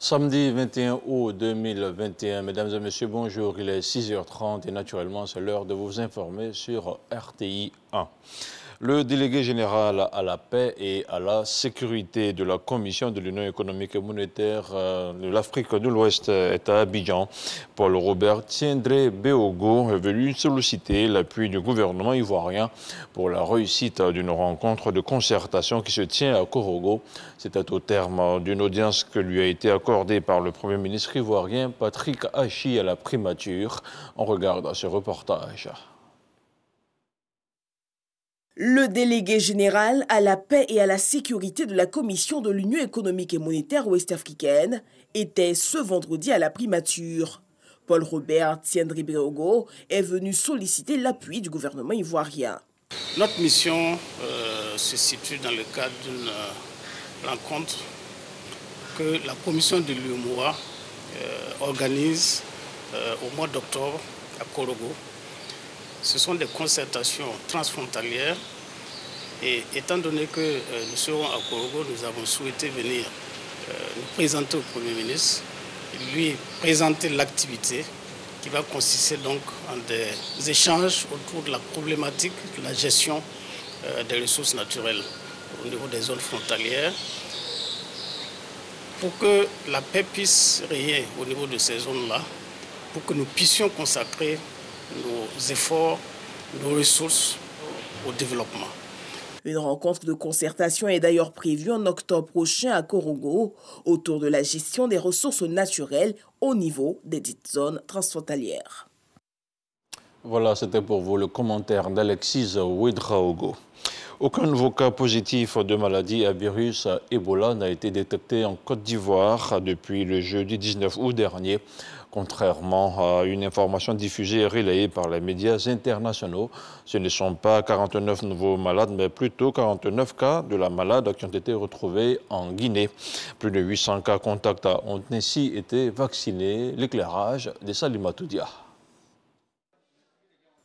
Samedi 21 août 2021, mesdames et messieurs, bonjour, il est 6h30 et naturellement c'est l'heure de vous informer sur RTI 1. Le délégué général à la paix et à la sécurité de la Commission de l'Union économique et monétaire de l'Afrique de l'Ouest est à Abidjan. Paul Robert Tiendré Beogo est venu solliciter l'appui du gouvernement ivoirien pour la réussite d'une rencontre de concertation qui se tient à Korogo. C'était au terme d'une audience que lui a été accordée par le Premier ministre ivoirien Patrick Hachi à la primature. On regarde ce reportage. Le délégué général à la paix et à la sécurité de la Commission de l'Union économique et monétaire ouest-africaine était ce vendredi à la primature. Paul Robert Tiendré Beogo est venu solliciter l'appui du gouvernement ivoirien. Notre mission se situe dans le cadre d'une rencontre que la Commission de l'UEMOA organise au mois d'octobre à Korogo. Ce sont des concertations transfrontalières et étant donné que nous serons à Korogo, nous avons souhaité venir nous présenter au Premier ministre, lui présenter l'activité qui va consister donc en des échanges autour de la problématique de la gestion des ressources naturelles au niveau des zones frontalières pour que la paix puisse régner au niveau de ces zones-là, pour que nous puissions consacrer nos efforts, nos ressources au développement. Une rencontre de concertation est d'ailleurs prévue en octobre prochain à Korogo autour de la gestion des ressources naturelles au niveau des dites zones transfrontalières. Voilà, c'était pour vous le commentaire d'Alexis Ouedraogo. Aucun nouveau cas positif de maladie à virus Ebola n'a été détecté en Côte d'Ivoire depuis le jeudi 19 août dernier. Contrairement à une information diffusée et relayée par les médias internationaux, ce ne sont pas 49 nouveaux malades, mais plutôt 49 cas de la malade qui ont été retrouvés en Guinée. Plus de 800 cas contacts ont ainsi été vaccinés. L'éclairage de Salimata Dia.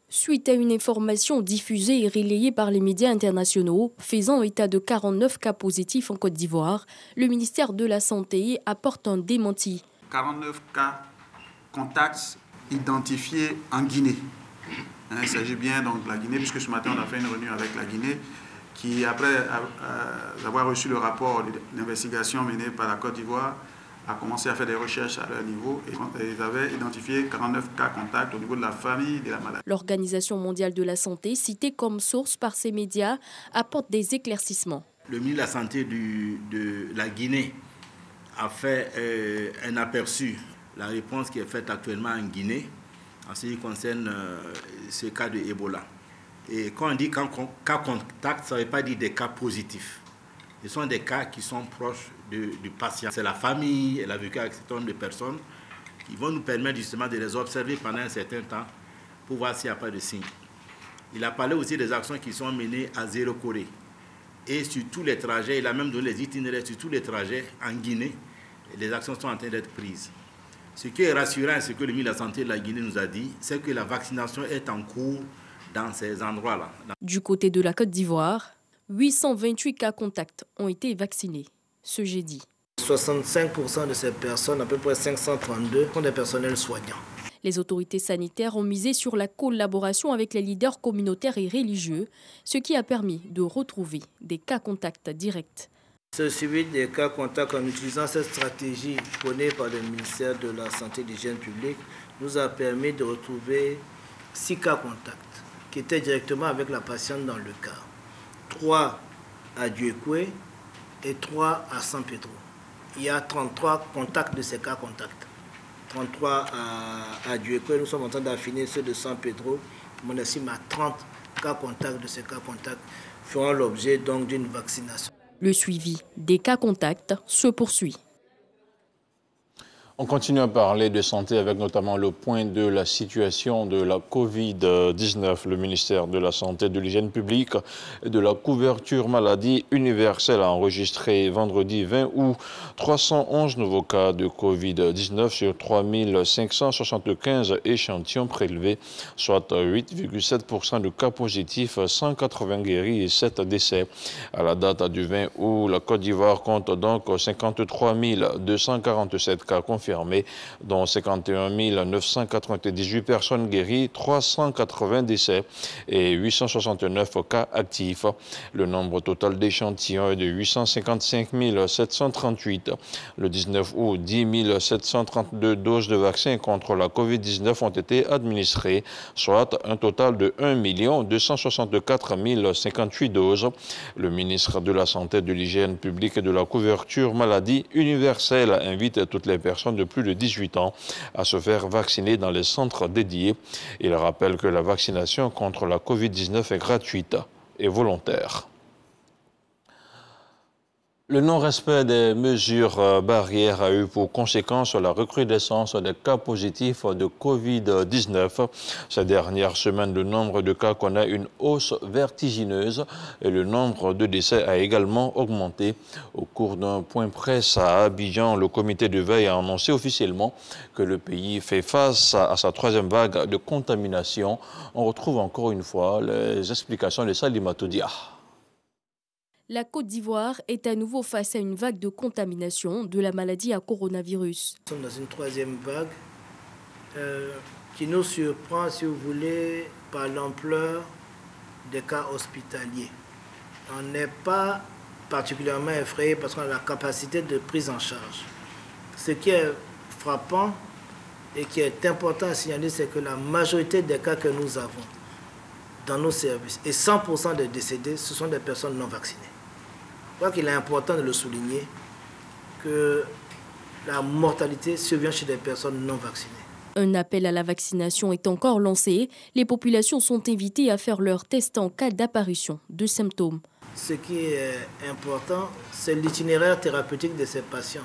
Suite à une information diffusée et relayée par les médias internationaux faisant état de 49 cas positifs en Côte d'Ivoire, le ministère de la Santé apporte un démenti. 49 cas contacts identifiés en Guinée. Il s'agit bien donc de la Guinée, puisque ce matin on a fait une réunion avec la Guinée, qui après avoir reçu le rapport d'investigation mené par la Côte d'Ivoire, a commencé à faire des recherches à leur niveau et ils avaient identifié 49 cas contacts au niveau de la famille de la maladie. L'Organisation mondiale de la santé, citée comme source par ces médias, apporte des éclaircissements. Le ministre de la Santé de la Guinée a fait un aperçu, la réponse qui est faite actuellement en Guinée en ce qui concerne ce cas de Ebola. Et quand on dit cas contact, ça ne veut pas dire des cas positifs. Ce sont des cas qui sont proches du patient. C'est la famille, elle a vécu avec un certain nombre de personnes qui vont nous permettre justement de les observer pendant un certain temps pour voir s'il n'y a pas de signes. Il a parlé aussi des actions qui sont menées à Zéro Corée. Et sur tous les trajets, il a même donné les itinéraires sur tous les trajets en Guinée. Les actions sont en train d'être prises. Ce qui est rassurant, ce que le ministre de la Santé de la Guinée nous a dit, c'est que la vaccination est en cours dans ces endroits-là. Du côté de la Côte d'Ivoire, 828 cas contacts ont été vaccinés ce jeudi. 65% de ces personnes, à peu près 532, sont des personnels soignants. Les autorités sanitaires ont misé sur la collaboration avec les leaders communautaires et religieux, ce qui a permis de retrouver des cas contacts directs. Ce suivi des cas contacts en utilisant cette stratégie prônée par le ministère de la Santé et de l'Hygiène publique nous a permis de retrouver 6 cas contacts qui étaient directement avec la patiente dans le cas. 3 à Dieukwé et 3 à San Pedro. Il y a 33 contacts de ces cas contacts. 33 à Dieukwé, nous sommes en train d'affiner ceux de San Pedro. On estime à 30 cas contacts de ces cas contacts feront l'objet donc d'une vaccination. Le suivi des cas contacts se poursuit. On continue à parler de santé avec notamment le point de la situation de la Covid-19. Le ministère de la Santé, de l'Hygiène publique et de la couverture maladie universelle a enregistré vendredi 20 août 311 nouveaux cas de Covid-19 sur 3575 échantillons prélevés, soit 8,7% de cas positifs, 180 guéris et 7 décès. À la date du 20 août, la Côte d'Ivoire compte donc 53 247 cas confirmés, dont 51 998 personnes guéries, 380 décès et 869 cas actifs. Le nombre total d'échantillons est de 855 738. Le 19 août, 10 732 doses de vaccins contre la COVID-19 ont été administrées, soit un total de 1 264 058 doses. Le ministre de la Santé, de l'Hygiène publique et de la couverture maladie universelle invite toutes les personnes de plus de 18 ans à se faire vacciner dans les centres dédiés. Il rappelle que la vaccination contre la COVID-19 est gratuite et volontaire. Le non-respect des mesures barrières a eu pour conséquence la recrudescence des cas positifs de Covid-19. Ces dernières semaines, le nombre de cas connaît une hausse vertigineuse et le nombre de décès a également augmenté. Au cours d'un point presse à Abidjan, le comité de veille a annoncé officiellement que le pays fait face à sa troisième vague de contamination. On retrouve encore une fois les explications de Salimatou Dia. La Côte d'Ivoire est à nouveau face à une vague de contamination de la maladie à coronavirus. Nous sommes dans une troisième vague qui nous surprend, si vous voulez, par l'ampleur des cas hospitaliers. On n'est pas particulièrement effrayé parce qu'on a la capacité de prise en charge. Ce qui est frappant et qui est important à signaler, c'est que la majorité des cas que nous avons dans nos services et 100% des décédés, ce sont des personnes non vaccinées. Je crois qu'il est important de le souligner que la mortalité survient chez des personnes non vaccinées. Un appel à la vaccination est encore lancé. Les populations sont invitées à faire leur test en cas d'apparition de symptômes. Ce qui est important, c'est l'itinéraire thérapeutique de ces patients.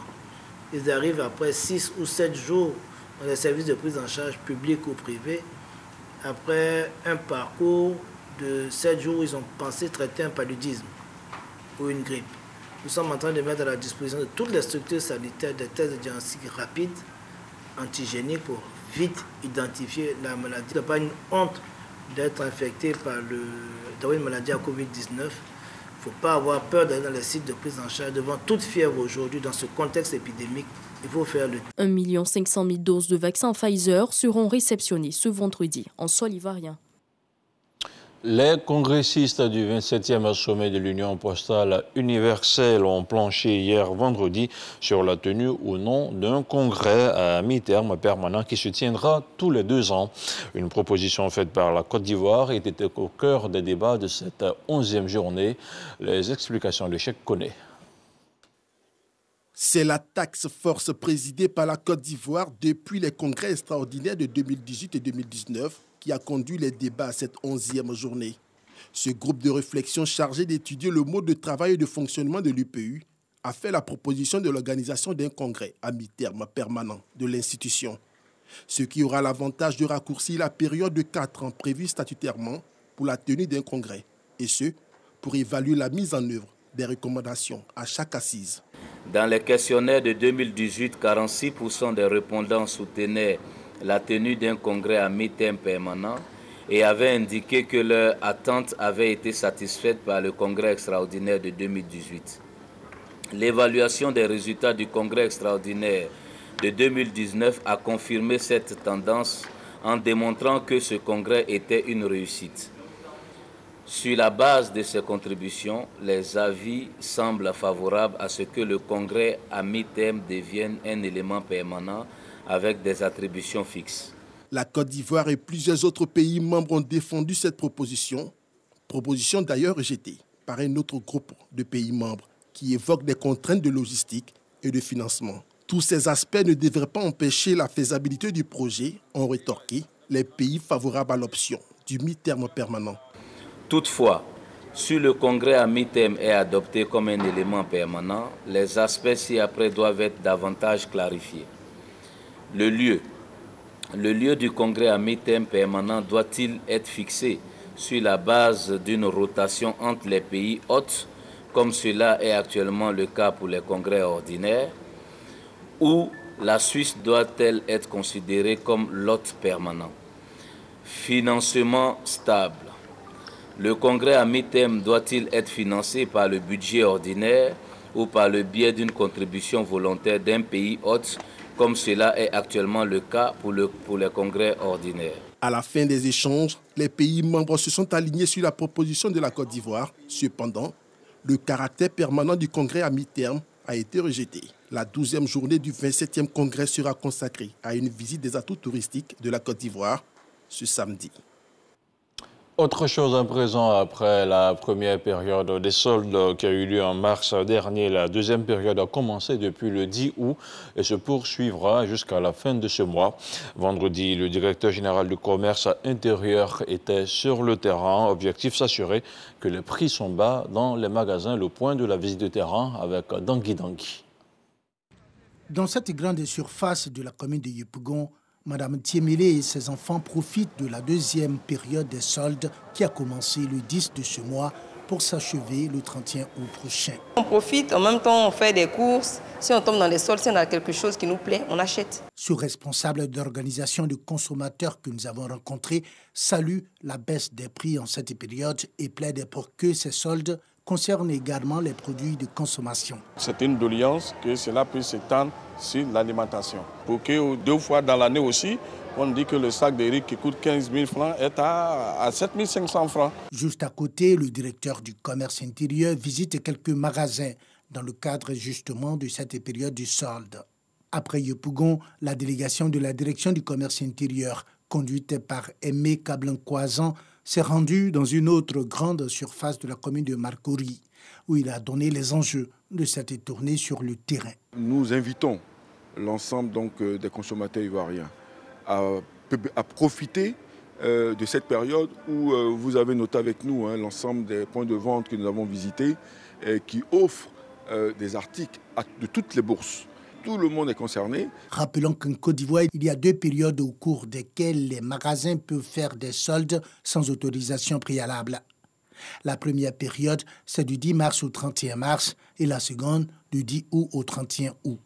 Ils arrivent après 6 ou 7 jours dans les services de prise en charge publics ou privés. Après un parcours de 7 jours, ils ont pensé traiter un paludisme ou une grippe. Nous sommes en train de mettre à la disposition de toutes les structures sanitaires des tests de diagnostic rapides, antigéniques, pour vite identifier la maladie. Ce n'est pas une honte d'être infecté d'avoir une maladie à Covid-19. Il ne faut pas avoir peur d'aller dans les sites de prise en charge. Devant toute fièvre aujourd'hui, dans ce contexte épidémique, il faut faire le... 1 500 000 doses de vaccins Pfizer seront réceptionnées ce vendredi en sol ivoirien. Les congressistes du 27e sommet de l'Union postale universelle ont planché hier vendredi sur la tenue ou non d'un congrès à mi-terme permanent qui se tiendra tous les 2 ans. Une proposition faite par la Côte d'Ivoire était au cœur des débats de cette 11e journée. Les explications de Cheikh Koné. C'est la task force présidée par la Côte d'Ivoire depuis les congrès extraordinaires de 2018 et 2019 qui a conduit les débats à cette 11e journée. Ce groupe de réflexion chargé d'étudier le mode de travail et de fonctionnement de l'UPU a fait la proposition de l'organisation d'un congrès à mi-terme permanent de l'institution, ce qui aura l'avantage de raccourcir la période de 4 ans prévue statutairement pour la tenue d'un congrès, et ce, pour évaluer la mise en œuvre des recommandations à chaque assise. Dans les questionnaires de 2018, 46% des répondants soutenaient la tenue d'un congrès à mi-terme permanent et avaient indiqué que leur attente avait été satisfaite par le congrès extraordinaire de 2018. L'évaluation des résultats du congrès extraordinaire de 2019 a confirmé cette tendance en démontrant que ce congrès était une réussite. Sur la base de ces contributions, les avis semblent favorables à ce que le congrès à mi-terme devienne un élément permanent avec des attributions fixes. La Côte d'Ivoire et plusieurs autres pays membres ont défendu cette proposition d'ailleurs rejetée par un autre groupe de pays membres qui évoque des contraintes de logistique et de financement. Tous ces aspects ne devraient pas empêcher la faisabilité du projet, ont rétorqué les pays favorables à l'option du mi-terme permanent. Toutefois, si le congrès à mi-terme est adopté comme un élément permanent, les aspects ci-après doivent être davantage clarifiés. Le lieu du congrès à mi-terme permanent doit-il être fixé sur la base d'une rotation entre les pays hôtes, comme cela est actuellement le cas pour les congrès ordinaires, ou la Suisse doit-elle être considérée comme l'hôte permanent? Financement stable. Le congrès à mi-terme doit-il être financé par le budget ordinaire ou par le biais d'une contribution volontaire d'un pays hôte, comme cela est actuellement le cas pour les congrès ordinaires? À la fin des échanges, les pays membres se sont alignés sur la proposition de la Côte d'Ivoire. Cependant, le caractère permanent du congrès à mi-terme a été rejeté. La 12e journée du 27e congrès sera consacrée à une visite des atouts touristiques de la Côte d'Ivoire ce samedi. Autre chose à présent, après la première période des soldes qui a eu lieu en mars dernier, la deuxième période a commencé depuis le 10 août et se poursuivra jusqu'à la fin de ce mois. Vendredi, le directeur général du commerce intérieur était sur le terrain. Objectif, s'assurer que les prix sont bas dans les magasins. Le point de la visite de terrain avec Dangui Dangui. Dans cette grande surface de la commune de Yopougon, Madame Thiemele et ses enfants profitent de la deuxième période des soldes qui a commencé le 10 de ce mois pour s'achever le 31 août prochain. On profite, en même temps on fait des courses. Si on tombe dans les soldes, si on a quelque chose qui nous plaît, on achète. Ce responsable d'organisation de consommateurs que nous avons rencontré salue la baisse des prix en cette période et plaide pour que ces soldes concernent également les produits de consommation. C'est une doléance que cela puisse s'étendre sur l'alimentation. Pour que 2 fois dans l'année aussi, on dit que le sac de riz qui coûte 15 000 francs est à 7 500 francs. Juste à côté, le directeur du commerce intérieur visite quelques magasins dans le cadre justement de cette période du solde. Après Yopougon, la délégation de la direction du commerce intérieur, conduite par Aimé Cablan-Coisan, s'est rendue dans une autre grande surface de la commune de Marcory, où il a donné les enjeux de cette tournée sur le terrain. Nous invitons l'ensemble des consommateurs ivoiriens à profiter de cette période où vous avez noté avec nous l'ensemble des points de vente que nous avons visités qui offrent des articles de toutes les bourses. Tout le monde est concerné. Rappelons qu'en Côte d'Ivoire, il y a 2 périodes au cours desquelles les magasins peuvent faire des soldes sans autorisation préalable. La première période, c'est du 10 mars au 31 mars et la seconde, du 10 août au 31 août.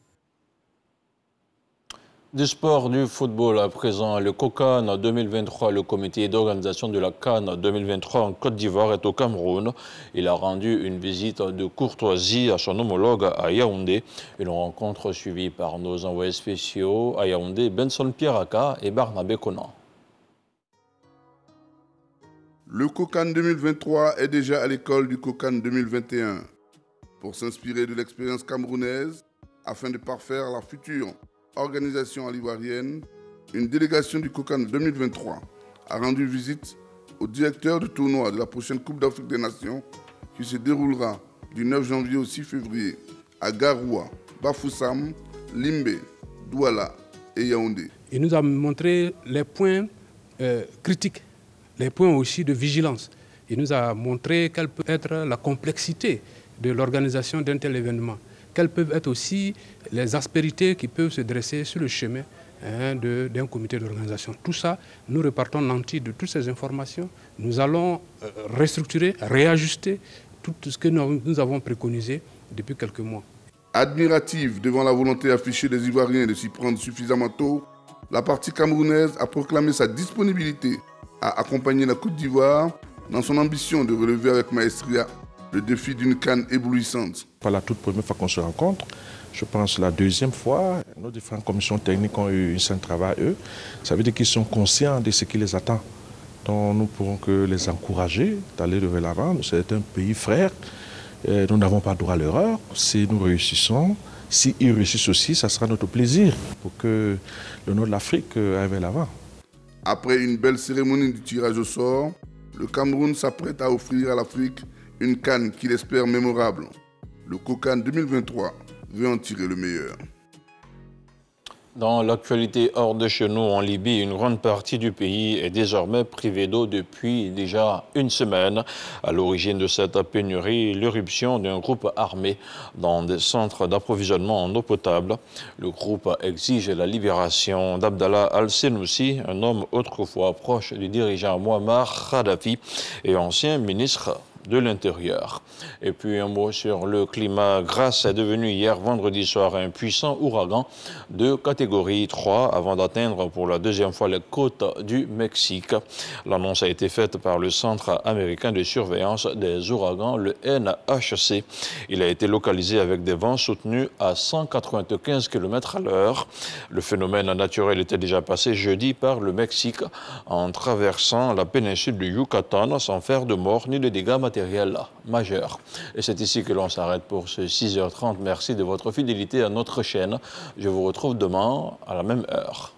Du sport, du football à présent, le COCAN 2023, le comité d'organisation de la CAN 2023 en Côte d'Ivoire est au Cameroun. Il a rendu une visite de courtoisie à son homologue à Yaoundé. Une rencontre suivie par nos envoyés spéciaux à Yaoundé, Benson Pierraka et Barnabé Conan. Le COCAN 2023 est déjà à l'école du COCAN 2021 pour s'inspirer de l'expérience camerounaise afin de parfaire la future organisation à l'ivoirienne. Une délégation du COCAN 2023 a rendu visite au directeur du tournoi de la prochaine Coupe d'Afrique des Nations qui se déroulera du 9 janvier au 6 février à Garoua, Bafoussam, Limbe, Douala et Yaoundé. Il nous a montré les points critiques, les points aussi de vigilance. Il nous a montré quelle peut être la complexité de l'organisation d'un tel événement. Quelles peuvent être aussi les aspérités qui peuvent se dresser sur le chemin d'un comité d'organisation. Tout ça, nous repartons nantis de toutes ces informations. Nous allons restructurer, réajuster tout ce que nous avons préconisé depuis quelques mois. Admirative devant la volonté affichée des Ivoiriens de s'y prendre suffisamment tôt, la partie camerounaise a proclamé sa disponibilité à accompagner la Côte d'Ivoire dans son ambition de relever avec maestria le défi d'une CAN éblouissante. Pas la toute première fois qu'on se rencontre, je pense la deuxième fois, nos différentes commissions techniques ont eu un certain travail, eux. Ça veut dire qu'ils sont conscients de ce qui les attend. Donc nous ne pourrons que les encourager d'aller de l'avant. C'est un pays frère, nous n'avons pas droit à l'erreur. Si nous réussissons, s'ils réussissent aussi, ça sera notre plaisir pour que le nord de l'Afrique aille vers l'avant. Après une belle cérémonie du tirage au sort, le Cameroun s'apprête à offrir à l'Afrique une CAN qu'il espère mémorable. Le COCAN 2023 veut en tirer le meilleur. Dans l'actualité hors de chez nous, en Libye, une grande partie du pays est désormais privée d'eau depuis déjà une semaine. À l'origine de cette pénurie, l'éruption d'un groupe armé dans des centres d'approvisionnement en eau potable. Le groupe exige la libération d'Abdallah al-Senoussi, un homme autrefois proche du dirigeant Muammar Kadhafi et ancien ministre de l'Intérieur. Et puis un mot sur le climat. Grace est devenu hier vendredi soir un puissant ouragan de catégorie 3 avant d'atteindre pour la deuxième fois les côtes du Mexique. L'annonce a été faite par le Centre américain de surveillance des ouragans, le NHC. Il a été localisé avec des vents soutenus à 195 km/h. Le phénomène naturel était déjà passé jeudi par le Mexique en traversant la péninsule du Yucatan sans faire de morts ni de dégâts matériel majeur. Et c'est ici que l'on s'arrête pour ce 6h30. Merci de votre fidélité à notre chaîne. Je vous retrouve demain à la même heure.